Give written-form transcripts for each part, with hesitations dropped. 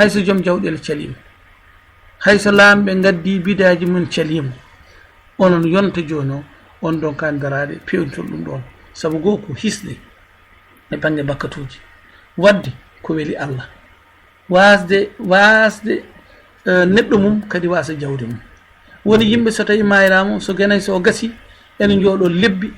hayso joom jawɗele calima hayso laamɓe gaddi bidaji mum calima onon yonta joni o on ɗon kandaraɗe pewntol ɗum ɗon saabu goo ko hisde e banggue bakkatuji wadde ko weeli Allah wasde neɗɗo mum kadi wasa jawdi mum woni yimɓe so tawi mayrama so guenay so gasi ene jooɗo lebbi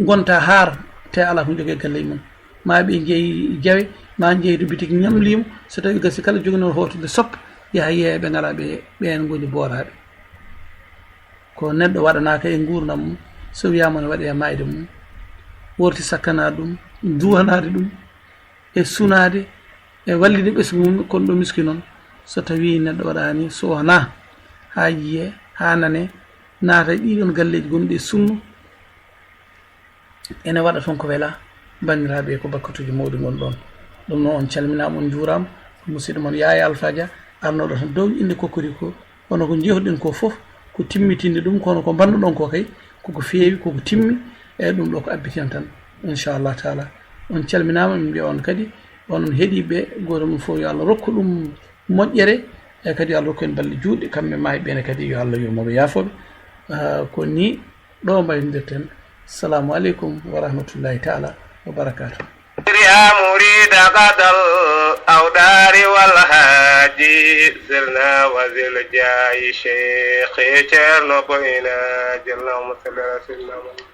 gonta haar te ala ko jogui galle mum ma ɓe jeeyi jawe ma jeeydo bitik ñamlimo so tawi gasi kala joguinor hotude soppa yaha yeeɓe ngala ɓen goni booraɓe ko neɗɗo waɗanaka e gurdam mum so wiyama ne waɗe e mayde mum worti sakkanade ɗum duwanade ɗum e sunade e wallide ɓesgu mum kono ɗo miski noon so tawi neɗɗo waɗani so wona ha yiye ha nane naata ɗiɗon galleji gonɗi e sunnu ene waɗa toon ko weela bandiraɓe ko bakkatuji mawɗi gon ɗon ɗum noon on calminama on juurama musidɗo moon Yaya Alpha Dia arnoɗo tan dow inde kokkori ko hono ko jehɗen ko foof ko timmitinde ɗum kono ko banduɗon ko kay koko feewi koko timmi e ɗum ɗo ko abbitina tan inchallah taala on calminama min mbiya on kadi onon heeɗiɓe goto mum fof yo Allah rokku ɗum moƴƴere e kadi yo Allah rokku en balɗe juutɗe kamɓe ma ɓene kadi yo Allah yurmoɓe yaafoɓe ko ni ɗo mbaynodirten assalamu aleykum wa rahmatullahi taala wa barakatuh يا مريد غدا الأودار والهادي زرنا وزل جاي شيخي ترنو بينا جل اللهم صل على سيدنا محمد